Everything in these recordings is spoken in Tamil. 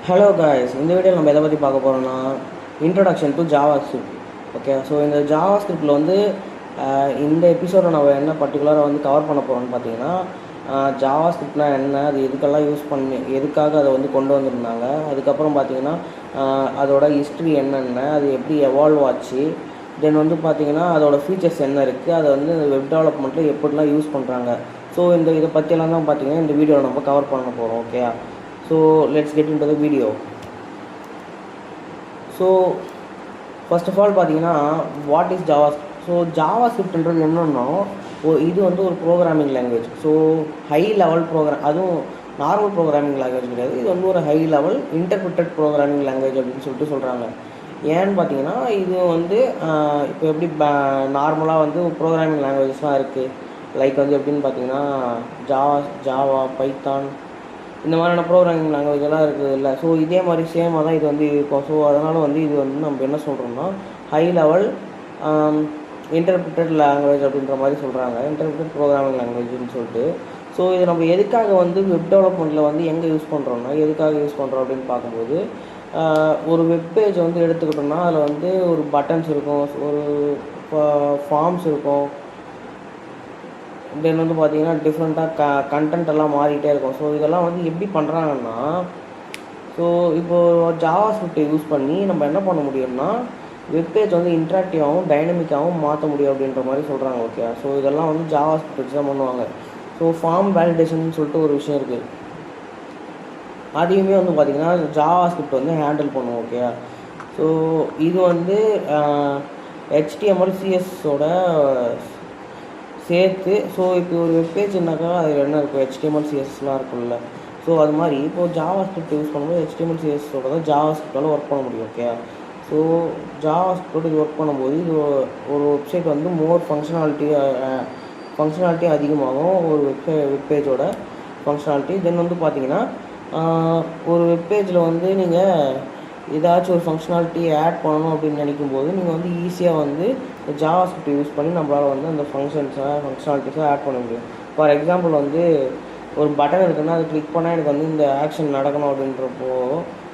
ஹலோ காய்ஸ், இந்த வீடியோவில் நம்ம எதை பற்றி பார்க்க போகிறோம்னா introduction to Java script. Okay, so இந்த ஜாவா ஸ்கிரிப்டில் வந்து இந்த எபிசோடை நம்ம என்ன பர்டிகுலராக வந்து கவர் பண்ண போகிறோம்னு பார்த்தீங்கன்னா, ஜாவா ஸ்கிரிப்ட்னால் என்ன, அது எதுக்கெல்லாம் யூஸ் பண்ணி எதுக்காக அதை வந்து கொண்டு வந்திருந்தாங்க, அதுக்கப்புறம் பார்த்தீங்கன்னா அதோட ஹிஸ்ட்ரி என்னென்ன, அது எப்படி எவால்வ் ஆச்சு, தென் வந்து பார்த்தீங்கன்னா அதோடய ஃபீச்சர்ஸ் என்ன இருக்குது, அதை வந்து வெப் டெவலப்மெண்ட்டில் எப்படிலாம் யூஸ் பண்ணுறாங்க. ஸோ இதை பற்றியெல்லாம் தான் பார்த்தீங்கன்னா இந்த வீடியோவில் நம்ம கவர் பண்ண போகிறோம். Okay, so let's get into the video. So first of all பார்த்தீங்கன்னா வாட் இஸ் ஜாவாஸ்கிரிப்ட். ஸோ ஜாவாஸ்கிரிப்ட்ன்றது என்னன்னா இது வந்து ஒரு programming language. So high level அதுவும் நார்மல் ப்ரோக்ராமிங் லாங்குவேஜ் கிடையாது, இது வந்து ஒரு high level interpreted programming language அப்படின்னு சொல்கிறாங்க. ஏன்னு பார்த்தீங்கன்னா இது வந்து இப்போ எப்படி நார்மலாக வந்து ப்ரோக்ராமிங் லாங்குவேஜஸ்லாம் இருக்குது, லைக் வந்து எப்படின்னு பார்த்தீங்கன்னா ஜாவா, பைத்தான், இந்த மாதிரியான ப்ரோக்ராமிங் லாங்குவேஜெல்லாம் இருக்குது இல்லை. ஸோ இதே மாதிரி சேமாக தான் இது வந்து இருக்கும். ஸோ அதனால் வந்து இது வந்து நம்ம என்ன சொல்கிறோம்னா ஹை லெவல் இன்டர்பிரிட்டட் லாங்குவேஜ் அப்படின்ற மாதிரி சொல்கிறாங்க, இன்டர்பிரிட்டட் ப்ரோக்ராமிங் லாங்குவேஜ்னு சொல்லிட்டு. ஸோ இது நம்ம எதுக்காக வந்து வெப் டெவலப்மெண்ட்டில் வந்து எங்கே யூஸ் பண்ணுறோம்னா, எதுக்காக யூஸ் பண்ணுறோம் அப்படின்னு பார்க்கும்போது, ஒரு வெப் பேஜ் வந்து எடுத்துக்கிட்டோம்னா அதில் வந்து ஒரு பட்டன்ஸ் இருக்கும், ஒரு ஃபார்ம்ஸ் இருக்கும், தென் வந்து பார்த்திங்கன்னா டிஃப்ரெண்ட்டாக கண்டென்ட் எல்லாம் மாறிக்கிட்டே இருக்கும். ஸோ இதெல்லாம் வந்து எப்படி பண்ணுறாங்கன்னா, ஸோ இப்போது ஜாவா ஸ்கிரிப்டை யூஸ் பண்ணி நம்ம என்ன பண்ண முடியும்னா வெப்பேஜ் வந்து இன்ட்ராக்டிவாகவும் டைனமிக்காகவும் மாற்ற முடியும் அப்படின்ற மாதிரி சொல்கிறாங்க. ஓகே, ஸோ இதெல்லாம் வந்து ஜாவா ஸ்கிரிப்ட் வச்சு தான் பண்ணுவாங்க. ஸோ ஃபார்ம் வேலிடேஷன் சொல்லிட்டு ஒரு விஷயம் இருக்குது, அதையுமே வந்து பார்த்திங்கன்னா ஜாவா ஸ்கிரிப்ட் வந்து ஹேண்டில் பண்ணுவோம். ஓகே, ஸோ இது வந்து HTML CSஸோட சேர்த்து. ஸோ இப்போ ஒரு வெப்பேஜ்னாக்கா அதில் என்ன இருக்கும், HTML CSலாம் இருக்கும்ல. ஸோ அது மாதிரி இப்போது ஜாவா ஸ்கிரிப்ட் யூஸ் பண்ணும்போது HTML CSஸோட தான் ஜாவா ஸ்கிரிப்டால் ஒர்க் பண்ண முடியும். ஓகே, ஸோ ஜாவா ஸ்கிரிப்ட் இது ஒர்க் பண்ணும்போது இது ஒரு வெப்சைட் வந்து மோர் ஃபங்க்ஷனாலிட்டி அதிகமாகும், ஒரு வெப்பேஜோட ஃபங்க்ஷனாலிட்டி. தென் வந்து பார்த்திங்கன்னா ஒரு வெப்பேஜில் வந்து நீங்கள் ஏதாச்சும் ஒரு ஃபங்க்ஷனாலிட்டி ஆட் பண்ணணும் அப்படின்னு நினைக்கும்போது நீங்கள் வந்து ஈஸியாக வந்து ஜாவா ஸ்கிரிப்ட் யூஸ் பண்ணி நம்மளால் வந்து அந்த ஃபங்க்ஷனாலிட்டிஸை ஆட் பண்ண முடியும். ஃபார் எக்ஸாம்பிள் வந்து ஒரு பட்டன் இருக்குன்னா அது கிளிக் பண்ணால் எனக்கு வந்து இந்த ஆக்ஷன் நடக்கணும் அப்படின்றப்போ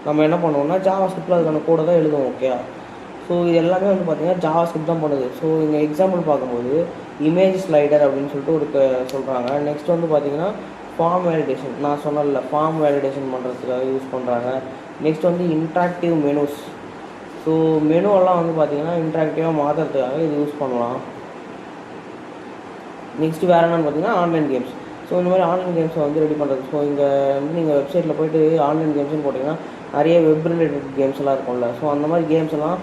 நம்ம என்ன பண்ணுவோம்னா ஜாவா ஸ்கிரிப்டில் அதுக்கான கோடை தான் எழுதுவோம். ஓகே, ஸோ இது எல்லாமே வந்து பார்த்திங்கன்னா ஜாவா ஸ்கிரிப்ட் தான் பண்ணுது. ஸோ இங்கே எக்ஸாம்பிள் பார்க்கும்போது இமேஜ் ஸ்லைடர் அப்படின்னு சொல்லிட்டு ஒரு சொல்கிறாங்க. நெக்ஸ்ட் வந்து பார்த்திங்கன்னா ஃபார்ம் வேலிடேஷன், நான் சொன்னல ஃபார்ம் வேலிடேஷன் பண்ணுறதுக்காக யூஸ் பண்ணுறாங்க. நெக்ஸ்ட் வந்து இன்ட்ராக்டிவ் மெனுஸ். ஸோ மெனுவெல்லாம் வந்து பார்த்திங்கன்னா இன்ட்ராக்டிவாக மாற்றுறதுக்காக இது யூஸ் பண்ணலாம். நெக்ஸ்ட்டு வேறு என்னென்னு பார்த்தீங்கன்னா ஆன்லைன் கேம்ஸ். ஸோ இந்த மாதிரி ஆன்லைன் கேம்ஸை வந்து ரெடி பண்ணுறது. ஸோ இங்கே வந்து நீங்கள் வெப்சைட்டில் போய்ட்டு ஆன்லைன் கேம்ஸ்னு போட்டிங்கன்னா நிறைய வெப் ரிலேட்டட் கேம்ஸ் எல்லாம் இருக்கும்ல. ஸோ அந்த மாதிரி கேம்ஸ் எல்லாம்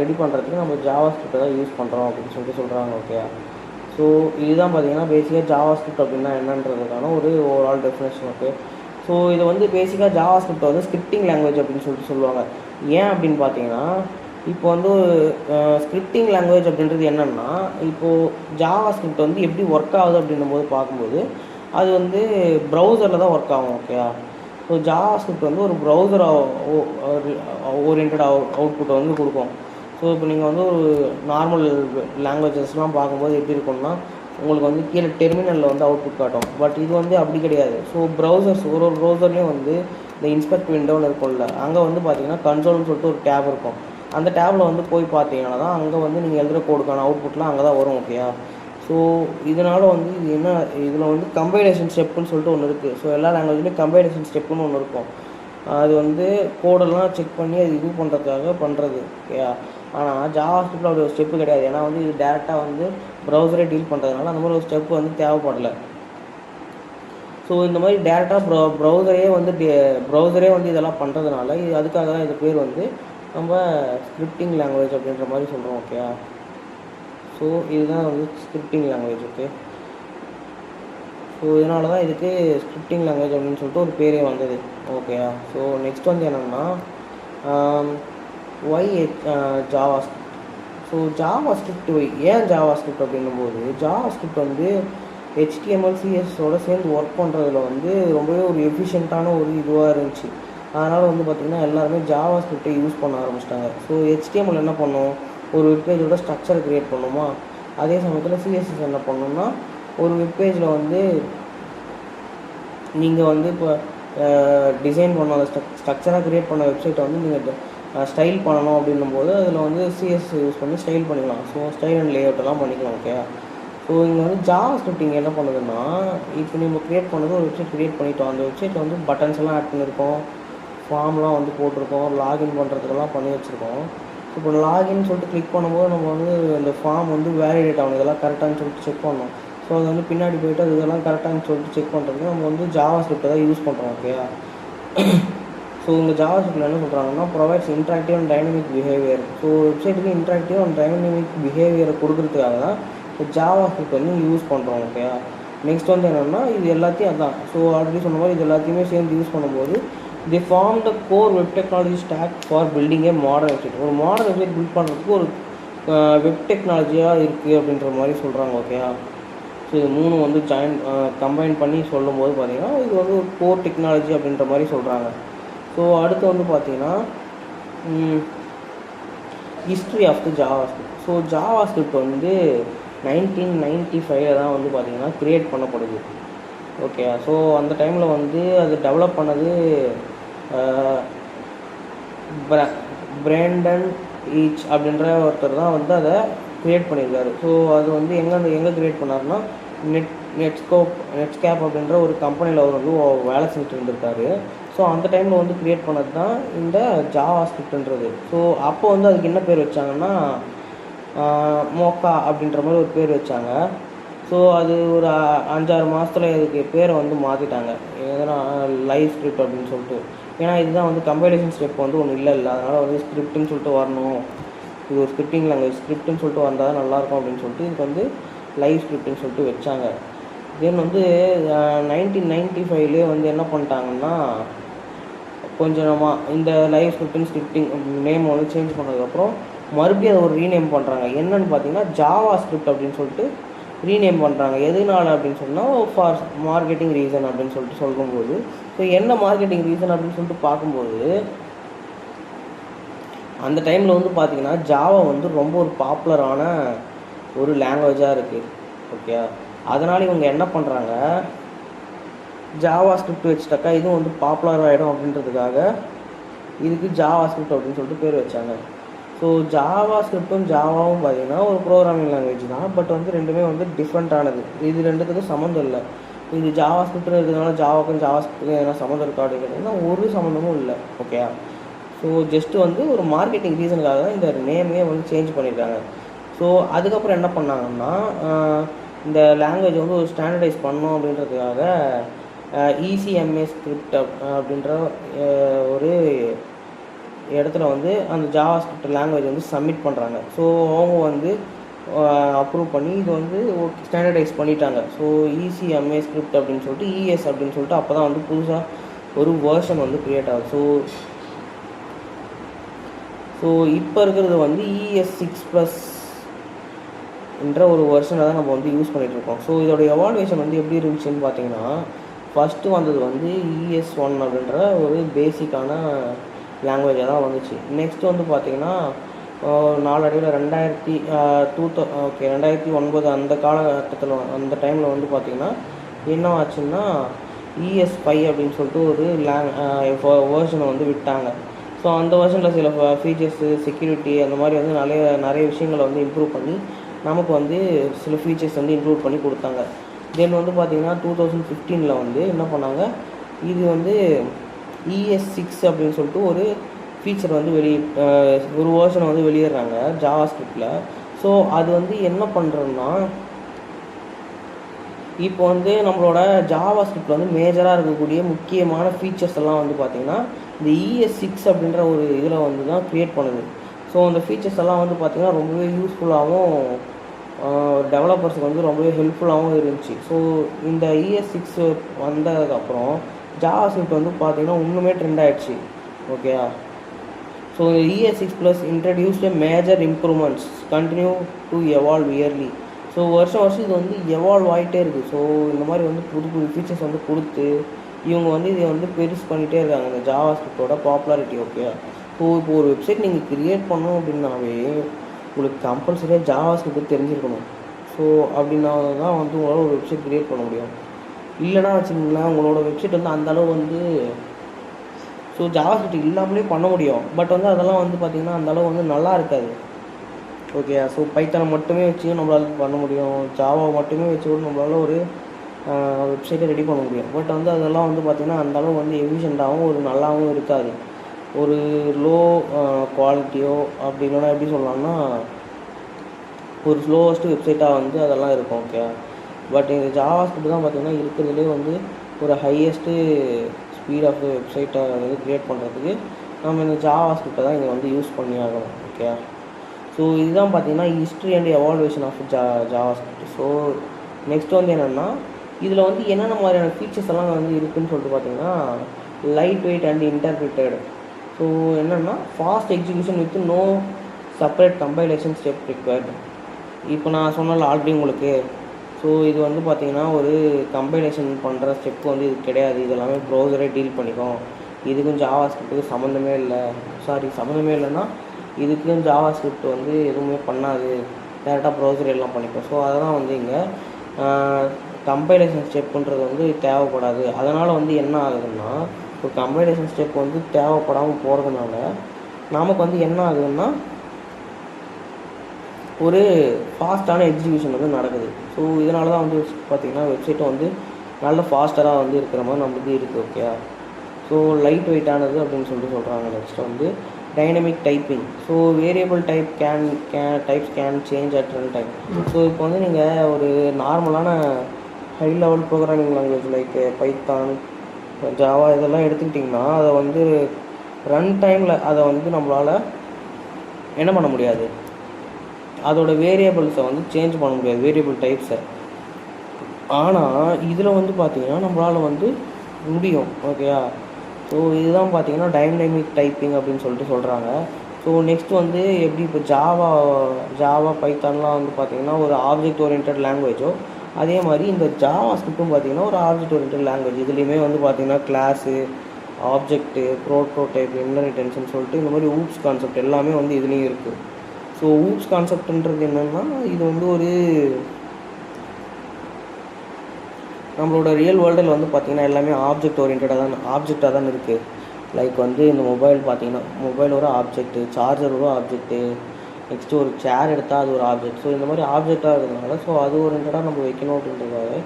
ரெடி பண்ணுறதுக்கு நம்ம ஜாவா ஸ்கிரிப்டை தான் யூஸ் பண்ணுறோம் அப்படின்னு சொல்லிட்டு சொல்கிறாங்க. ஓகே, ஸோ இதுதான் பார்த்திங்கன்னா பேசிக்காக ஜாவா ஸ்கிரிப்ட் அப்படின்னா என்னன்றதுக்கான ஒரு ஓவரால் டெஃபினேஷன். ஓகே, ஸோ இது வந்து பேசிக்காக ஜாவா ஸ்கிரிப்ட் வந்து ஸ்கிரிப்டிங் லாங்குவேஜ் அப்படின்னு சொல்லிட்டு சொல்லுவாங்க. ஏன் அப்படின்னு பார்த்தீங்கன்னா இப்போ வந்து ஸ்கிரிப்டிங் லாங்குவேஜ் அப்படின்றது என்னென்னா, இப்போது ஜாவா ஸ்கிரிப்ட் வந்து எப்படி ஒர்க் ஆகுது அப்படின்னும் போது பார்க்கும்போது அது வந்து ப்ரௌசரில் தான் ஒர்க் ஆகும். ஓகே, ஸோ ஜாவா ஸ்கிரிப்ட் வந்து ஒரு ப்ரௌசர் ஓரியன்ட் அவுட்புட்டை வந்து கொடுக்கும். ஸோ இப்போ நீங்கள் வந்து ஒரு நார்மல் லாங்குவேஜஸ்லாம் பார்க்கும்போது எப்படி இருக்கும்னா உங்களுக்கு வந்து கீழே டெர்மினலில் வந்து அவுட்புட் காட்டும். பட் இது வந்து அப்படி கிடையாது. ஸோ ப்ரௌசர்ஸ் ஒரு ப்ரௌசர்லேயும் வந்து இந்த இன்ஸ்பெக்ட் விண்டோன்னு இருக்கும்ல, அங்கே வந்து பார்த்தீங்கன்னா கன்சோல்னு சொல்லிட்டு ஒரு டேப் இருக்கும். அந்த டேப்பில் வந்து போய் பார்த்தீங்கன்னா தான் அங்கே வந்து நீங்கள் எழுதுகிற கோடுக்கான அவுட்புட்லாம் அங்கே தான் வரும். ஓகேயா, ஸோ இதனால் வந்து இது என்ன, இதில் வந்து கம்பைலேஷன் ஸ்டெப்புன்னு சொல்லிட்டு ஒன்று இருக்குது. ஸோ எல்லா லாங்குவேஜ்லேயும் கம்பைலேஷன் ஸ்டெப்புன்னு ஒன்று இருக்கும். அது வந்து கோடெல்லாம் செக் பண்ணி அது இது பண்ணுறதுக்காக பண்ணுறது. ஓகேயா, ஆனால் ஜாவா ஸ்கிரிப்டில் அப்படி ஒரு ஸ்டெப்பு கிடையாது. ஏன்னா வந்து இது டேரெக்டாக வந்து ப்ரௌசரே டீல் பண்ணுறதுனால அந்த மாதிரி ஒரு ஸ்டெப்பு வந்து தேவைப்படலை. ஸோ இந்த மாதிரி டேரெக்டாக ப்ரௌசரே வந்து இதெல்லாம் பண்ணுறதுனால இது அதுக்காக தான் இது பேர் வந்து நம்ம ஸ்கிரிப்டிங் லாங்குவேஜ் அப்படின்ற மாதிரி சொல்கிறோம். ஓகே, ஸோ இதுதான் வந்து ஸ்கிரிப்டிங் லாங்குவேஜ். ஓகே, ஸோ இதனால தான் இதுக்கு ஸ்கிரிப்டிங் லாங்குவேஜ் அப்படின்னு சொல்லிட்டு ஒரு பேரே வந்தது. ஓகேயா, ஸோ நெக்ஸ்ட் வந்து என்னென்னா why JavaScript. So JavaScript ஏன் ஜாவா ஸ்கிரிப்ட் அப்படின்னும்போது ஜாவா ஸ்கிரிப்ட் வந்து HTML CSஸோடு சேர்ந்து ஒர்க் பண்ணுறதுல வந்து ரொம்பவே ஒரு எஃபிஷியண்ட்டான ஒரு இதுவாக இருந்துச்சு. அதனால் வந்து பார்த்திங்கன்னா எல்லாருமே ஜாவா ஸ்கிரிப்டை யூஸ் பண்ண ஆரம்பிச்சிட்டாங்க. ஸோ HTML என்ன பண்ணும், ஒரு வெப்பேஜோட ஸ்ட்ரக்சரை க்ரியேட் பண்ணுமா, அதே சமயத்தில் CSS என்ன பண்ணணும்னா ஒரு வெப்பேஜில் வந்து நீங்கள் வந்து இப்போ டிசைன் பண்ண அந்த ஸ்ட்ரக்சராக க்ரியேட் பண்ண வெப்சைட்டை வந்து நீங்கள் ஸ்டைல் பண்ணணும் அப்படின்னும் போது அதில் வந்து சிஎஸ் யூஸ் பண்ணி ஸ்டைல் பண்ணிக்கலாம். ஸோ ஸ்டைல் அண்ட் லேஅவுட்டெல்லாம் பண்ணிக்கலாம். ஓகே. ஸோ இங்கே வந்து ஜாவா ஸ்கிரிப்டிங் என்ன பண்ணுதுன்னா, இப்போ நம்ம க்ரியேட் பண்ணது ஒரு வெப்சைட் க்ரியேட் பண்ணிட்டோம். அந்த வெப்சைட்டில் வந்து பட்டன்ஸ் எல்லாம் ஆட் பண்ணியிருக்கோம், ஃபார்ம்லாம் வந்து போட்டிருக்கோம், லாகின் பண்ணுறதுக்கெல்லாம் பண்ணி வச்சுருக்கோம். இப்போ லாகின் சொல்லிட்டு கிளிக் பண்ணும்போது நம்ம வந்து இந்த ஃபார்ம் வந்து வேலிடேட் ஆகணும், இதெல்லாம் கரெக்டானு சொல்லிட்டு செக் பண்ணணும். ஸோ அது வந்து பின்னாடி போய்ட்டு அது இதெல்லாம் கரெக்டானு சொல்லிட்டு செக் பண்ணுறதுக்கு நம்ம வந்து ஜாவா ஸ்கிரிப்டை தான் யூஸ் பண்ணுறோம். ஓகேயா. ஸோ இந்த ஜாவா ஸ்கிரிப்டில் என்ன சொல்கிறாங்கன்னா, provides interactive and dynamic behaviour. So வெப்சைட்டுக்கு இன்ட்ராக்டிவ் அண்ட் டைனமிக் பிஹேவியரை கொடுக்குறதுக்காக தான் ஜாவா ஸ்கிரிப்ட் வந்து யூஸ் பண்ணுறோம். ஓகேயா. நெக்ஸ்ட் வந்து என்னென்னா, இது எல்லாத்தையும் அதான் ஸோ ஆல்ரெடி சொன்ன மாதிரி இது எல்லாத்தையுமே சேர்ந்து யூஸ் பண்ணும்போது they form the core web technology stack for building a modern website. ஒரு மாடர்ன் வெப்சைட் பில்ட் பண்ணுறதுக்கு ஒரு வெப் டெக்னாலஜியாக இருக்குது அப்படின்ற மாதிரி சொல்கிறாங்க. ஓகேயா. ஸோ இது மூணு வந்து கம்பைன் பண்ணி சொல்லும்போது பார்த்திங்கன்னா இது வந்து ஒரு கோர் டெக்னாலஜி அப்படின்ற மாதிரி சொல்கிறாங்க. ஸோ அடுத்து வந்து பார்த்திங்கன்னா history of the JavaScript. So JavaScript வந்து 1995 தான் வந்து பார்த்திங்கன்னா க்ரியேட் பண்ணப்படுது. ஓகே. ஸோ அந்த டைமில் வந்து அது டெவலப் பண்ணது பிராண்டன் ஈச் அப்படின்ற ஒருத்தர் தான் வந்து அதை க்ரியேட் பண்ணியிருக்காரு. ஸோ அது வந்து எங்கே க்ரியேட் பண்ணாருன்னா, நெட்ஸ்கேப் அப்படின்ற ஒரு கம்பெனியில் அவர் வந்து வேலை செஞ்சுட்டு இருந்திருக்காரு. ஸோ அந்த டைமில் வந்து க்ரியேட் பண்ணது தான் இந்த ஜாவா ஸ்கிரிப்ட்ன்றது. ஸோ அப்போ வந்து அதுக்கு என்ன பேர் வச்சாங்கன்னா, மோக்கா அப்படின்ற மாதிரி ஒரு பேர் வச்சாங்க. ஸோ அது ஒரு 5-6 மாதத்தில் இதுக்கு பேரை வந்து மாற்றிட்டாங்க, எதனா லைவ் ஸ்கிரிப்ட் அப்படின்னு சொல்லிட்டு. ஏன்னா இதுதான் வந்து கம்பைலேஷன் ஸ்டெப் வந்து ஒன்று இல்லை, அதனால் வந்து ஸ்கிரிப்ட்னு சொல்லிட்டு வரணும், இது ஒரு ஸ்கிரிப்டிங் லாங்குவேஜ், ஸ்கிரிப்ட்னு சொல்லிட்டு வந்தால் தான் நல்லாயிருக்கும் அப்படின்னு சொல்லிட்டு இதுக்கு வந்து லைவ் ஸ்கிரிப்ட்னு சொல்லிட்டு வச்சாங்க. தென் வந்து 1995 வந்து என்ன பண்ணிட்டாங்கன்னா, கொஞ்சமாக இந்த லைவ் ஸ்கிரிப்டிங் நேம் வந்து சேஞ்ச் பண்ணதுக்கப்புறம் மறுபடியும் அதை ஒரு ரீநேம் பண்ணுறாங்க. என்னென்னு பார்த்தீங்கன்னா ஜாவா ஸ்கிரிப்ட் அப்படின்னு சொல்லிட்டு ரீநேம் பண்ணுறாங்க. எதுனால அப்படின்னு சொன்னால் ஃபார் மார்க்கெட்டிங் ரீசன் அப்படின்னு சொல்லிட்டு சொல்லும்போது, ஸோ என்ன மார்க்கெட்டிங் ரீசன் அப்படின்னு சொல்லிட்டு பார்க்கும்போது, அந்த டைமில் வந்து பார்த்திங்கன்னா ஜாவா வந்து ரொம்ப ஒரு பாப்புலரான ஒரு லாங்குவேஜாக இருக்குது. ஓகே. அதனால் இவங்க என்ன பண்ணுறாங்க, ஜாவா ஸ்கிரிப்ட் வச்சுட்டாக்கா இதுவும் வந்து பாப்புலர் ஆகிடும் அப்படின்றதுக்காக இதுக்கு ஜாவா ஸ்கிரிப்ட் அப்படின்னு சொல்லிட்டு பேர் வச்சாங்க. ஸோ ஜாவா ஸ்கிரிப்டும் ஜாவாவும் பார்த்திங்கன்னா ஒரு ப்ரோக்ராமிங் லாங்குவேஜ் தான், பட் வந்து ரெண்டுமே வந்து டிஃப்ரெண்ட்டானது. இது ரெண்டுத்துக்கும் சம்மந்தம் இல்லை. இது ஜாவா ஸ்கிரிப்ட் இருக்கிறதுனால ஜாவாக்கும் ஜாவா ஸ்கிரிப்ட்டுக்கும் எதனா சம்மந்தம் இருக்கா அப்படிங்கிறதுனா ஒரு சம்மந்தமும் இல்லை. ஓகே. ஸோ ஜஸ்ட்டு வந்து ஒரு மார்க்கெட்டிங் ரீசனுக்காக தான் இந்த நேமே வந்து சேஞ்ச் பண்ணியிருக்காங்க. ஸோ அதுக்கப்புறம் என்ன பண்ணாங்கன்னா, இந்த லாங்குவேஜ் வந்து ஒரு ஸ்டாண்டர்டைஸ் பண்ணணும் அப்படின்றதுக்காக ECMA ஸ்கிரிப்ட் அப்படின்ற ஒரு இடத்துல வந்து அந்த ஜாவா ஸ்கிரிப்ட் லாங்குவேஜ் வந்து சப்மிட் பண்ணுறாங்க. ஸோ அவங்க வந்து அப்ரூவ் பண்ணி இது வந்து ஸ்டாண்டர்டைஸ் பண்ணிட்டாங்க. ஸோ ECMA ஸ்கிரிப்ட் அப்படின்னு சொல்லிட்டு ES அப்படின்னு சொல்லிட்டு அப்போ தான் வந்து புதுசாக ஒரு வேர்ஷன் வந்து க்ரியேட் ஆகுது. ஸோ இப்போ இருக்கிறது வந்து ES6+ என்ற ஒரு வெர்ஷனை தான் நம்ம வந்து யூஸ் பண்ணிகிட்ருக்கோம். ஸோ இதோட எவால்வேஷன் வந்து எப்படி இருந்துச்சுன்னு பார்த்தீங்கன்னா, ஃபஸ்ட்டு வந்தது வந்து ES1 அப்படின்ற ஒரு பேசிக்கான லாங்குவேஜாக தான் வந்துச்சு. நெக்ஸ்ட் வந்து பார்த்திங்கன்னா நாளடைவில் 2009 அந்த காலகட்டத்தில் அந்த டைமில் வந்து பார்த்திங்கன்னா என்ன ஆச்சுன்னா ES5 அப்படின்னு சொல்லிட்டு ஒரு வேர்ஷனை வந்து விட்டாங்க. ஸோ அந்த வெர்ஷனில் சில ஃபீச்சர்ஸு, செக்யூரிட்டி அந்த மாதிரி வந்து நிறைய விஷயங்களை வந்து இம்ப்ரூவ் பண்ணி நமக்கு வந்து சில ஃபீச்சர்ஸ் வந்து இன்க்ளூட் பண்ணி கொடுத்தாங்க. தென் வந்து பார்த்திங்கன்னா 2015 வந்து என்ன பண்ணாங்க, இது வந்து ES6 அப்படின்னு சொல்லிட்டு ஒரு ஃபீச்சர் வந்து ஒரு வேர்ஷனை வந்து வெளியிடுறாங்க ஜாவா ஸ்கிரிப்டில். ஸோ அது வந்து என்ன பண்ணுறோன்னா, இப்போ வந்து நம்மளோட ஜாவா ஸ்கிரிப்டில் வந்து மேஜராக இருக்கக்கூடிய முக்கியமான ஃபீச்சர்ஸ் எல்லாம் வந்து பார்த்திங்கன்னா இந்த ES6 அப்படின்ற ஒரு இதில் வந்து தான் க்ரியேட் பண்ணுது. ஸோ அந்த ஃபீச்சர்ஸ் எல்லாம் வந்து பார்த்திங்கன்னா ரொம்பவே யூஸ்ஃபுல்லாகவும் டெவலப்பர்ஸுக்கு வந்து ரொம்பவே ஹெல்ப்ஃபுல்லாகவும் இருந்துச்சு. ஸோ இந்த ES6 வந்ததுக்கப்புறம் ஜாவா ஸ்கிரிப்ட் வந்து பார்த்திங்கன்னா இன்னுமே ட்ரெண்ட் ஆகிடுச்சு. Okay. So ES6+ introduced major improvements continue to evolve yearly. ஸோ வருஷம் இது வந்து எவால்வ் ஆகிட்டே இருக்குது. ஸோ இந்த மாதிரி வந்து புது ஃபீச்சர்ஸ் வந்து கொடுத்து இவங்க வந்து இதை வந்து பெருசு பண்ணிகிட்டே இருக்காங்க இந்த ஜாவா ஸ்கிரிப்டோட பாப்புலாரிட்டி. ஓகே. ஸோ இப்போ ஒரு வெப்சைட் நீங்கள் க்ரியேட் பண்ணணும் அப்படின்னாவே உங்களுக்கு கம்பல்சரியாக ஜாவா ஸ்கிரிப்ட் தெரிஞ்சிருக்கணும். ஸோ அப்படின்னா தான் வந்து உங்களால் ஒரு வெப்சைட் க்ரியேட் பண்ண முடியும். இல்லைன்னா வச்சுக்கோங்களேன் உங்களோட வெப்சைட் வந்து அந்தளவு வந்து ஸோ ஜாவாஸ்கிரிப்ட் இல்லாமலே பண்ண முடியும். பட் வந்து அதெல்லாம் வந்து பார்த்திங்கன்னா அந்தளவு வந்து நல்லா இருக்காது. ஓகே. ஸோ பைத்தானை மட்டுமே வச்சு நம்மளால் பண்ண முடியும். ஜாவா மட்டுமே வச்சு கூட நம்மளால் ஒரு வெப்சைட்டை ரெடி பண்ண முடியும். பட் வந்து அதெல்லாம் வந்து பார்த்திங்கன்னா அந்தளவு வந்து எஃபிஷியண்ட்டாகவும் ஒரு நல்லாவும் இருக்காது. ஒரு லோ குவாலிட்டியோ அப்படி இல்லைன்னா எப்படி சொல்லலாம்னா ஒரு ஸ்லோவஸ்ட்டு வெப்சைட்டாக வந்து அதெல்லாம் இருக்கும். ஓகே. பட் இந்த ஜாவாஸ்கிரிப்ட் தான் பார்த்திங்கன்னா இருக்கிறதுலே வந்து ஒரு ஹையஸ்ட்டு ஸ்பீட் ஆஃப் வெப்சைட்டை வந்து க்ரியேட் பண்ணுறதுக்கு நம்ம இந்த ஜாவாஸ்கிரிப்டை தான் இங்கே வந்து யூஸ் பண்ணி ஆகணும். ஓகே. ஸோ இதுதான் பார்த்திங்கன்னா history and evolution of JavaScript. So next வந்து என்னென்னா இதில் வந்து என்னென்ன மாதிரியான ஃபீச்சர்ஸ் எல்லாம் வந்து இருக்குதுன்னு சொல்லிட்டு பார்த்திங்கன்னா light weight and interpreted. So என்னென்னா fast execution with no separate compilation step required. இப்போ நான் சொன்னால ஆல்ரெடி உங்களுக்கு. ஸோ இது வந்து பார்த்திங்கன்னா ஒரு கம்பைலேஷன் பண்ணுற ஸ்டெப்பு வந்து இது கிடையாது. இது எல்லாமே ப்ரௌசரே டீல் பண்ணிக்கும். இதுக்கும் ஜாவாஸ்கிரிப்ட்டுக்கு சம்மந்தமே இல்லை. சம்மந்தமே இல்லைன்னா இதுக்கும் ஜாவாஸ்கிரிப்ட் வந்து எதுவுமே பண்ணாது. டேரெக்டாக ப்ரௌசர் எல்லாம் பண்ணிக்கும். ஸோ அதெல்லாம் வந்து இங்கே கம்பைலேஷன் ஸ்டெப்புன்றது வந்து தேவைப்படாது. அதனால் வந்து என்ன ஆகுதுன்னா ஒரு கம்பைலேஷன் ஸ்டெப் வந்து தேவைப்படாமல் போகிறதுனால நமக்கு வந்து என்ன ஆகுதுன்னா ஒரு ஃபாஸ்ட்டான எக்ஸிக்யூஷன் வந்து நடக்குது. ஸோ இதனால தான் வந்து பார்த்திங்கன்னா வெப்சைட்டை வந்து நல்ல ஃபாஸ்டராக வந்து இருக்கிற மாதிரி நம்மளுக்கு இருக்குது. ஓகே. ஸோ லைட் வெயிட்டானது அப்படின்னு சொல்லிட்டு சொல்கிறாங்க. நெக்ஸ்ட் வந்து dynamic typing. So variable types can change at run time. So இப்போ வந்து நீங்கள் ஒரு நார்மலான high level programming language like Python, Java இதெல்லாம் எடுத்துக்கிட்டிங்கன்னா அதை வந்து ரன் டைமில் அதை வந்து நம்மளால் என்ன பண்ண முடியாது, அதோட வேரியபிள்ஸை வந்து சேஞ்ச் பண்ண முடியாது, வேரியபிள் டைப்ஸை. ஆனால் இதில் வந்து பார்த்திங்கன்னா நம்மளால் வந்து முடியும். ஓகேயா. ஸோ இதுதான் பார்த்திங்கன்னா டைனமிக் டைப்பிங் அப்படின்னு சொல்லிட்டு சொல்கிறாங்க. ஸோ நெக்ஸ்ட் வந்து எப்படி இப்போ ஜாவா பைத்தான்லாம் வந்து பார்த்திங்கன்னா ஒரு ஆப்ஜெக்ட் ஓரியன்டட் லாங்குவேஜோ அதே மாதிரி இந்த ஜாவாஸ்கிரிப்டும் பார்த்திங்கன்னா ஒரு ஆப்ஜெக்ட் ஓரியன்டட் லாங்குவேஜ். இதுலேயுமே வந்து பார்த்திங்கன்னா கிளாஸு, ஆப்ஜெக்ட்டு, ப்ரோட்டோடைப், இன்ஹெரிட்டன்ஸ்னு சொல்லிட்டு இந்த மாதிரி ஊப்ஸ் கான்செப்ட் எல்லாமே வந்து இதுலேயும் இருக்குது. ஸோ ஊப்ஸ் கான்செப்ட்ன்றது என்னென்னா இது வந்து ஒரு நம்மளோட ரியல் வேர்ல்டில் வந்து பார்த்திங்கன்னா எல்லாமே ஆப்ஜெக்டாக தான் இருக்குது. லைக் வந்து இந்த மொபைல் பார்த்திங்கன்னா மொபைல் ஒரு ஆப்ஜெக்ட்டு, சார்ஜர் ஒரு ஆப்ஜெக்ட்டு, நெக்ஸ்ட்டு ஒரு சேர் எடுத்தால் அது ஒரு ஆப்ஜெக்ட். ஸோ இந்த மாதிரி ஆப்ஜெக்டாக இருக்கிறதுனால ஸோ அது ஓரியன்டாக நம்ம வைக்கணும் அப்படின்றதுக்காக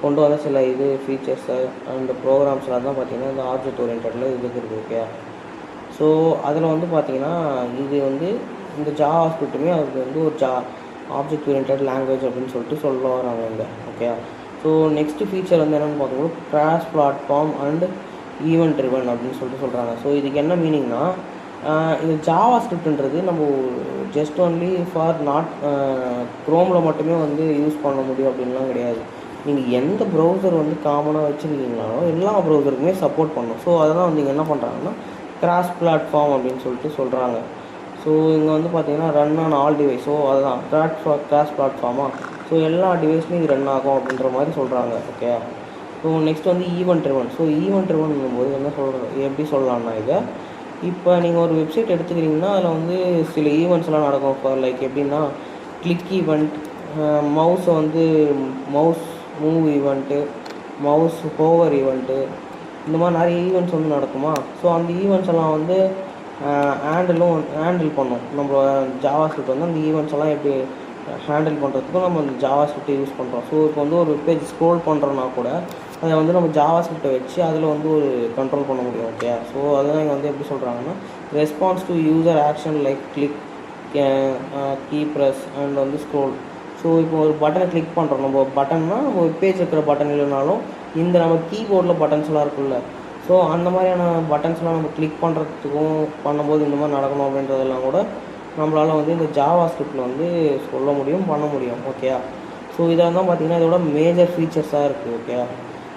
கொண்டு வர சில ஃபீச்சர்ஸு அண்ட் ப்ரோக்ராம்ஸ்லாம் தான் பார்த்திங்கன்னா இந்த ஆப்ஜெக்ட் ஓரியன்டில் இருக்குது. ஓகே. ஸோ அதில் வந்து பார்த்திங்கன்னா இது வந்து இந்த ஜாவாஸ்கிரிப்ட்டுமே அதுக்கு வந்து ஒரு ஆப்ஜெக்ட் ஓரியன்டட் லாங்குவேஜ் அப்படின்னு சொல்லிட்டு சொல்ல வராங்க இங்கே. ஓகே. ஸோ நெக்ஸ்ட்டு ஃபீச்சர் வந்து என்னென்னு பார்த்தோம்னா cross platform and event driven அப்படின்னு சொல்லிட்டு சொல்கிறாங்க. ஸோ இதுக்கு என்ன மீனிங்னா இந்த ஜாவாஸ்கிரிப்ட்ன்றது நம்ம ஜஸ்ட் ஒன்லி ஃபார் நாட் க்ரோமில் மட்டுமே வந்து யூஸ் பண்ண முடியும் அப்படின்லாம் கிடையாது. நீங்கள் எந்த ப்ரௌசர் வந்து காமனாக வச்சுருக்கீங்களாலும் எல்லா ப்ரௌசருக்குமே சப்போர்ட் பண்ணணும். ஸோ அதெல்லாம் வந்து இங்கே என்ன பண்ணுறாங்கன்னா கிராஸ் பிளாட்ஃபார்ம் அப்படின்னு சொல்லிட்டு சொல்கிறாங்க. ஸோ இங்கே வந்து பார்த்திங்கன்னா run on all device. So அதுதான் கிராஸ் பிளாட்ஃபார்மாக. ஸோ எல்லா டிவைஸ்லையும் இது ரன் ஆகும் அப்படின்ற மாதிரி சொல்கிறாங்க. ஓகே. ஸோ நெக்ஸ்ட் வந்து event driven. So event driven போது என்ன எப்படி சொல்லலாம்னா இதை இப்போ நீங்கள் ஒரு வெப்சைட் எடுத்துக்கிறீங்கன்னா அதில் வந்து சில ஈவெண்ட்ஸ்லாம் நடக்கும். இப்போ லைக் எப்படின்னா கிளிக் ஈவெண்ட், மவுஸை வந்து mouse move event, mouse hover event, இந்த மாதிரி நிறைய ஈவெண்ட்ஸ் வந்து நடக்குமா. ஸோ அந்த ஈவெண்ட்ஸ் எல்லாம் வந்து ஹேண்டில் பண்ணும் நம்ம ஜாவாஸ்கிரிப்ட் வந்து அந்த ஈவெண்ட்ஸ் எல்லாம் எப்படி ஹேண்டில் பண்ணுறதுக்கும் நம்ம அந்த ஜாவாஸ்கிரிப்டை யூஸ் பண்ணுறோம். ஸோ இப்போ வந்து ஒரு பேஜ் ஸ்க்ரோல் பண்ணுறோன்னா கூட அதை வந்து நம்ம ஜாவாஸ்கிரிப்டை வச்சு அதில் வந்து ஒரு கண்ட்ரோல் பண்ண முடியும். ஓகே. ஸோ அதெல்லாம் இங்கே வந்து எப்படி சொல்கிறாங்கன்னா response to user action like click, key press and வந்து ஸ்க்ரோல். ஸோ இப்போ ஒரு பட்டனை கிளிக் பண்ணுறோம். நம்ம பட்டன்னா ஒரு பேஜ் இருக்கிற பட்டன் இல்லைனாலும் இந்த நம்ம கீபோர்டில் பட்டன்ஸ்லாம் இருக்குல்ல, ஸோ அந்த மாதிரியான பட்டன்ஸ்லாம் நம்ம கிளிக் பண்ணுறதுக்கும் பண்ணும்போது இந்த மாதிரி நடக்கணும் அப்படின்றதெல்லாம் கூட நம்மளால் வந்து இந்த ஜாவாஸ்கிரிப்டில் வந்து சொல்ல முடியும், பண்ண முடியும். ஓகே. ஸோ இதெல்லாம் தான் பார்த்திங்கன்னா இதோட மேஜர் ஃபீச்சர்ஸாக இருக்குது. ஓகே.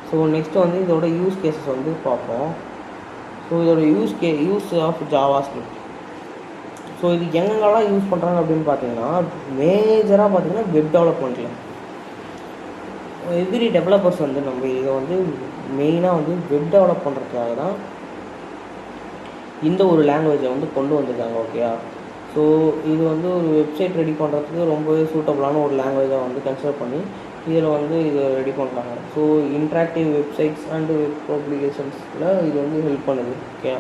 ஸோ நெக்ஸ்ட்டு வந்து இதோட யூஸ் கேஸஸ் வந்து பார்ப்போம். ஸோ இதோட யூஸ் ஆஃப் ஜாவாஸ்கிரிப்ட். ஸோ இது எங்கெங்கெல்லாம் யூஸ் பண்ணுறாங்க அப்படின்னு பார்த்தீங்கன்னா மேஜராக பார்த்திங்கன்னா வெப் டெவலப்மெண்ட்டில் எவ்ரி டெவலப்பர்ஸ் வந்து நம்ம இதை வந்து மெயினாக வந்து வெப் டெவலப் பண்ணுறதுக்காக தான் இந்த ஒரு லாங்குவேஜை வந்து கொண்டு வந்திருக்காங்க. ஓகேயா. ஸோ இது வந்து ஒரு வெப்சைட் ரெடி பண்ணுறதுக்கு ரொம்பவே சூட்டபுளான ஒரு லாங்குவேஜாக வந்து கன்சிடர் பண்ணி இதில் வந்து இது ரெடி பண்ணுறாங்க. So interactive websites and web பப்ளிகேஷன்ஸில் இது வந்து ஹெல்ப் பண்ணுது. ஓகே,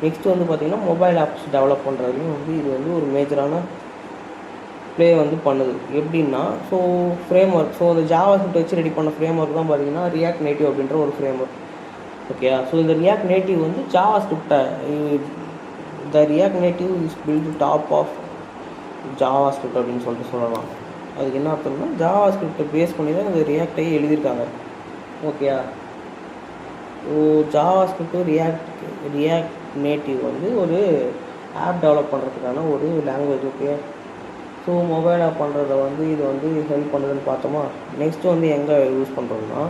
நெக்ஸ்ட்டு வந்து பார்த்திங்கன்னா மொபைல் ஆப்ஸ் டெவலப் பண்ணுறதுலையும் வந்து இது வந்து ஒரு மேஜரான ப்ளே வந்து பண்ணுது. எப்படின்னா, ஸோ ஃப்ரேம் ஒர்க், ஸோ இந்த ஜாவா ஸ்கிரிப்ட் வச்சு ரெடி பண்ண ஃப்ரேம் ஒர்க் தான் பார்த்திங்கன்னா ரியாக்ட் நேட்டிவ் அப்படின்ற ஒரு ஃப்ரேம் ஒர்க். ஓகே, ஸோ இந்த ரியாக்ட் நேட்டிவ் வந்து ஜாவா ஸ்கிரிப்டை, the React Native is built top of JavaScript அப்படின்னு சொல்லிட்டு சொல்லலாம். அதுக்கு என்ன அர்த்தம்னா, ஜாவா ஸ்கிரிப்டை பேஸ் பண்ணி தான் இந்த ரியாக்டையே எழுதியிருக்காங்க. Okay, so JavaScript React Native வந்து ஒரு ஆப் டெவலப் பண்ணுறதுக்கான ஒரு language. Okay, so mobile app பண்ணுறத வந்து இது வந்து ஹெல்ப் பண்ணுதுன்னு பார்த்தோமா. நெக்ஸ்ட்டு வந்து எங்கே யூஸ் பண்ணுறோம்னா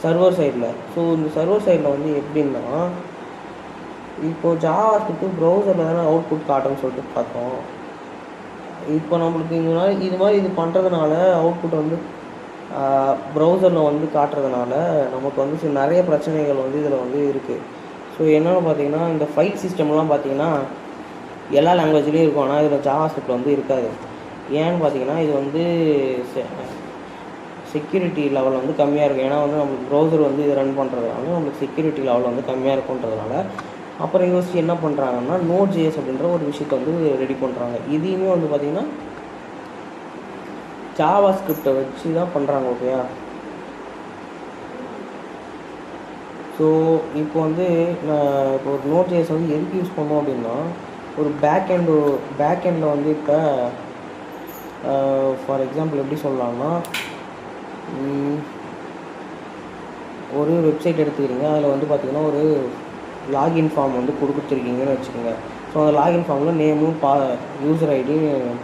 சர்வர் சைடில். ஸோ இந்த சர்வர் சைடில் வந்து எப்படின்னா, இப்போது ஜாவா ஸ்கிரிப்ட் ப்ரௌசரில் தானே அவுட்புட் காட்டுன்னு சொல்லிட்டு பார்த்தோம். இப்போ நம்மளுக்கு இது மாதிரி இது பண்ணுறதுனால அவுட்புட் வந்து ப்ரௌசரில் வந்து காட்டுறதுனால நமக்கு வந்து நிறைய பிரச்சனைகள் வந்து இதில் வந்து இருக்குது. ஸோ என்னென்னு பார்த்தீங்கன்னா, இந்த ஃபைல் சிஸ்டம்லாம் பார்த்தீங்கன்னா எல்லா லாங்குவேஜ்லேயும் இருக்கும், ஆனால் இதில் ஜாவா ஸ்கிரிப்ட் வந்து இருக்காது. ஏன்னு பார்த்தீங்கன்னா, இது வந்து செக்யூரிட்டி லெவல் வந்து கம்மியாக இருக்கும். ஏன்னா வந்து நம்மளுக்கு ப்ரௌசர் வந்து இது ரன் பண்ணுறதுனால நம்மளுக்கு செக்யூரிட்டி லெவல் வந்து கம்மியாக இருக்குன்றதுனால அப்புறம் யோசிச்சு என்ன பண்ணுறாங்கன்னா Node.js அப்படின்ற ஒரு விஷயத்தை வந்து ரெடி பண்ணுறாங்க. இதையுமே வந்து பார்த்திங்கன்னா ஜாவா ஸ்கிரிப்டை வச்சு தான் பண்ணுறாங்க. ஓகேயா, ஸோ இப்போ வந்து நான் இப்போ ஒரு Node.js வந்து எதுக்கு யூஸ் பண்ணோம் அப்படின்னா, ஒரு பேக்எண்டில் வந்து இப்போ ஃபார் எக்ஸாம்பிள் எப்படி சொல்லலாம்னா, ஒரு வெப்சைட் எடுத்துக்கிறீங்க, அதில் வந்து பார்த்திங்கன்னா ஒரு லாகின் ஃபார்ம் வந்து கொடுத்துருக்கீங்கன்னு வச்சுக்கோங்க. ஸோ அந்த லாகின் ஃபார்மில் நேமும் யூசர் ஐடி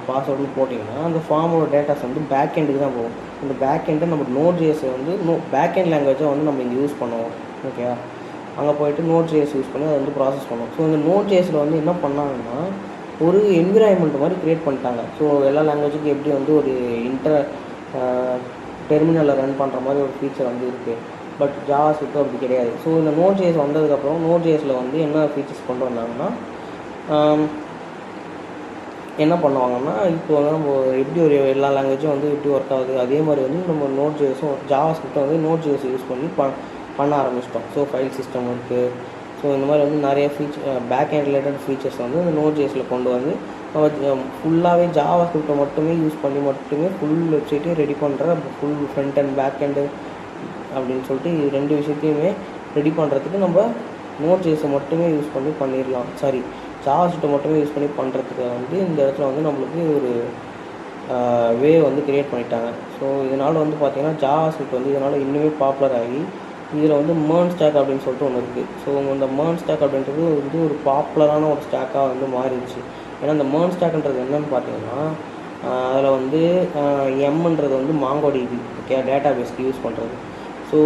பாஸ்வேர்டுன்னு போட்டிங்கன்னா அந்த ஃபார்மோட டேட்டாஸ் வந்து பேக்எண்டுக்கு தான் போகும். அந்த பேக்எண்டை நம்ம Node.js வந்து பேக்எண்ட் லாங்குவேஜை வந்து நம்ம இங்கே யூஸ் பண்ணுவோம். ஓகே, அங்கே போய்ட்டு Node.js யூஸ் பண்ணி அதை வந்து ப்ராசஸ் பண்ணுவோம். ஸோ இந்த Node.jsல வந்து என்ன பண்ணாங்கன்னா ஒரு என்விரான்மெண்ட் மாதிரி க்ரியேட் பண்ணிட்டாங்க. ஸோ எல்லா லாங்குவேஜுக்கும் எப்படி வந்து ஒரு டெர்மினலில் ரன் பண்ணுற மாதிரி ஒரு ஃபீச்சர் வந்து இருக்குது. பட் ஜாவா ஸ்கிரிப்ட் அப்படி கிடையாது. ஸோ இந்த Node.js வந்ததுக்கப்புறம் Node.jsல வந்து என்ன ஃபீச்சர்ஸ் கொண்டு வந்தாங்கன்னா, என்ன பண்ணுவாங்கன்னா, இப்போ வந்து நம்ம எப்படி ஒரு எல்லா லாங்குவேஜும் வந்து எப்படி ஒர்க் ஆகுது அதே மாதிரி வந்து நம்ம Node.jsம் ஜாவா ஸ்கிரிப்டை வந்து Node.js யூஸ் பண்ணி பண்ண ஆரம்பிச்சிட்டோம். ஸோ ஃபைல் சிஸ்டம் இருக்குது. ஸோ இந்த மாதிரி வந்து நிறைய பேக்எண்ட் ரிலேட்டட் ஃபீச்சர்ஸ் வந்து இந்த Node.jsல கொண்டு வந்து ஃபுல்லாகவே ஜாவா ஸ்கிரிப்டை மட்டுமே யூஸ் பண்ணி மட்டுமே ஃபுல் வெப்சைட்டையும் ரெடி பண்ணுற ஃபுல் ஃப்ரண்ட் அண்ட் பேக்எண்டு அப்படின்னு சொல்லிட்டு இது ரெண்டு விஷயத்தையுமே ரெடி பண்ணுறதுக்கு நம்ம Node.jsஐ மட்டுமே யூஸ் பண்ணி பண்ணிடலாம். ஜாவா ஸ்கிரிப்டை மட்டுமே யூஸ் பண்ணி பண்ணுறதுக்கு வந்து இந்த இடத்துல வந்து நம்மளுக்கு ஒரு வே வந்து க்ரியேட் பண்ணிட்டாங்க. ஸோ இதனால் வந்து பார்த்திங்கன்னா ஜாவா ஸ்கிரிப்ட் வந்து இதனால் இன்னுமே பாப்புலர் ஆகி இதில் வந்து MERN ஸ்டாக் அப்படின்னு சொல்லிட்டு ஒன்று இருக்குது. ஸோ இந்த MERN ஸ்டாக் அப்படின்றது வந்து ஒரு பாப்புலரான ஒரு ஸ்டாக்காக வந்து மாறிடுச்சு. ஏன்னா இந்த MERN ஸ்டாக்ன்றது என்னென்னு பார்த்தீங்கன்னா, அதில் வந்து எம்ன்றது வந்து MongoDB டேட்டா பேஸ்க்கு யூஸ் பண்ணுறது. ஸோ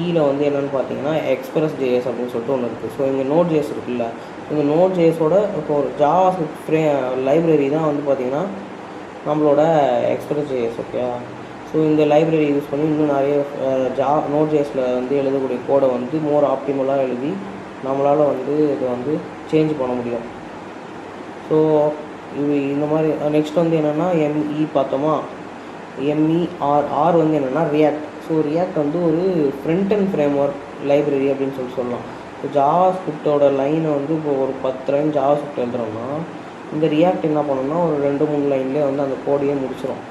இயில் வந்து என்னென்னு பார்த்தீங்கன்னா Express.js அப்படின்னு சொல்லிட்டு ஒன்று இருக்குது. ஸோ இங்கே Node.js இருக்குல்ல, இந்த Node.jsோட இப்போ ஒரு ஜாவா லைப்ரரி தான் வந்து பார்த்திங்கன்னா நம்மளோட Express.js. ஓகே, ஸோ இந்த லைப்ரரி யூஸ் பண்ணி இன்னும் நிறைய Node.jsல வந்து எழுதக்கூடிய கோடை வந்து மோர் ஆப்டிமலாக எழுதி நம்மளால் வந்து இதை வந்து சேஞ்ச் பண்ண முடியும். ஸோ இது இந்த மாதிரி நெக்ஸ்ட் வந்து என்னென்னா MEE பார்த்தோமா, MER வந்து என்னென்னா ரியாக்ட். ஸோ ரியாக்ட் வந்து ஒரு front and frame work library அப்படின்னு சொல்லலாம். இப்போ ஜாவா ஸ்கிரிப்டோட லைனை வந்து இப்போ ஒரு 10 லைன் ஜாவா ஸ்கிரிப்ட் எழுதுறோம்னா இந்த ரியாக்ட் என்ன பண்ணோம்னா ஒரு 2-3 லைன்லேயே வந்து அந்த கோடையே முடிச்சிடும்.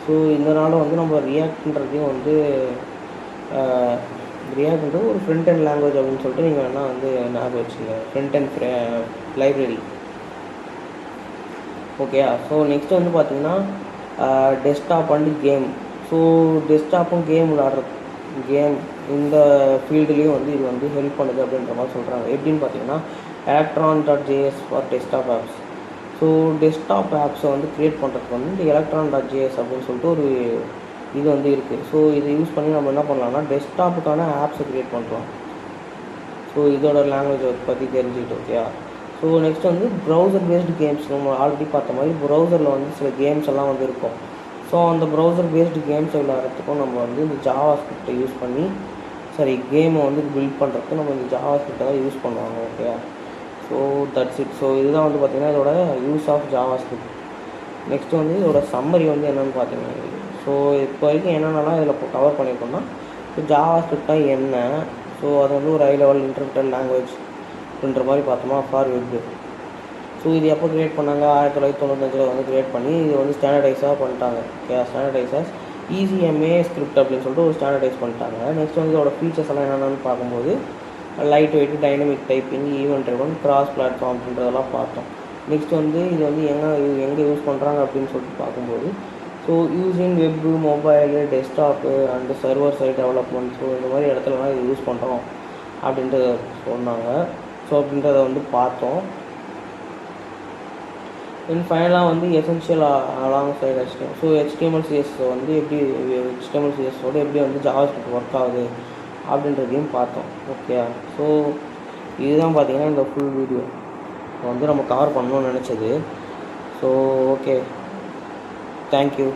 ஸோ இதனால் வந்து நம்ம ரியாக்ட்ன்றதையும் வந்து ரியாக்ட்ன்றது ஒரு ஃப்ரண்ட் அண்ட் லாங்குவேஜ் அப்படின்னு சொல்லிட்டு நீங்கள் வேணால் வந்து ஞாபகம் வச்சுங்க, front and library. Okay, so next வந்து பார்த்திங்கன்னா டெஸ்க்டாப் அண்டு கேம். ஸோ டெஸ்க்டாப்பும் கேம் கேம் இந்த ஃபீல்டுலேயும் வந்து இது வந்து ஹெல்ப் பண்ணுது அப்படின்ற மாதிரி சொல்கிறாங்க. எப்படின்னு பார்த்தீங்கன்னா electron.js for desktop apps. So desktop ஆப்ஸை வந்து க்ரியேட் பண்ணுறதுக்கு வந்து இந்த electron.js அப்படின்னு சொல்லிட்டு ஒரு இது வந்து இருக்குது. ஸோ இதை யூஸ் பண்ணி நம்ம என்ன பண்ணலாம்னா டெஸ்க்டாப்புக்கான ஆப்ஸை க்ரியேட் பண்ணுறோம். ஸோ இதோட லாங்குவேஜை பற்றி தெரிஞ்சுக்கிட்டு. ஓகே, ஸோ நெக்ஸ்ட் வந்து ப்ரௌசர் பேஸ்டு கேம்ஸ். நம்ம ஆல்ரெடி பார்த்த மாதிரி ப்ரௌசரில் வந்து சில கேம்ஸ் எல்லாம் வந்து இருக்கும். ஸோ அந்த ப்ரௌசர் பேஸ்டு கேம்ஸ் விளையாடுறதுக்கும் நம்ம வந்து இந்த ஜாவா ஸ்கிரிப்டை யூஸ் பண்ணி கேமை வந்து பில்ட் பண்ணுறதுக்கு நம்ம இந்த ஜாவா ஸ்கிரிப்டை தான் யூஸ் பண்ணுவாங்க. Okay, so that's it. So இதுதான் வந்து பார்த்திங்கன்னா இதோட use of JavaScript. Next வந்து இதோட சம்மரி வந்து என்னென்னு பார்த்தீங்கன்னா, ஸோ இப்போ வரைக்கும் என்னென்னலாம் இதில் இப்போ கவர் பண்ணியிருக்கோம்னா, இப்போ ஜாவா ஸ்கிரிப்டாக என்ன, ஸோ அது வந்து ஒரு ஹை லெவல் இன்டர்பிரட்டட் லாங்குவேஜ் அப்படின்ற மாதிரி பார்த்தோமா ஃபார் வெப். ஸோ இது எப்போ க்ரியேட் பண்ணாங்க, 1995 வந்து க்ரியேட் பண்ணி இது வந்து ஸ்டாண்டர்டைஸாக பண்ணிட்டாங்க. ஓகே, ஸ்டாண்டர்டைஸாக ECMA ஸ்கிரிப்ட் அப்படின்னு சொல்லிட்டு ஒரு ஸ்டாண்டர்டைஸ் பண்ணிட்டாங்க. நெக்ஸ்ட் வந்து இதோட ஃபீச்சர்ஸ் எல்லாம் என்னென்னு பார்க்கும்போது light weight, dynamic typing, event driven, cross platform அப்படின்றதெல்லாம் பார்த்தோம். நெக்ஸ்ட் வந்து இது வந்து எங்கே யூஸ் பண்ணுறாங்க அப்படின்னு சொல்லிட்டு பார்க்கும்போது, so using web, mobile, desktop and server side development, so இந்த மாதிரி இடத்துலலாம் இது யூஸ் பண்ணுறோம் அப்படின்றத சொன்னாங்க. ஸோ அப்படின்றத வந்து பார்த்தோம். தென் ஃபைனலாக வந்து essential along side HTML. So HTML CSS வந்து எப்படி HTML CSSோடு எப்படி வந்து ஜாவாஸ்கிரிப்ட் ஒர்க் ஆகுது அப்படின்றதையும் பார்த்தோம். ஓகே, ஸோ இதுதான் பார்த்தீங்கன்னா இந்த ஃபுல் வீடியோ வந்து நம்ம கவர் பண்ணணும்னு நினச்சது. So okay, thank you.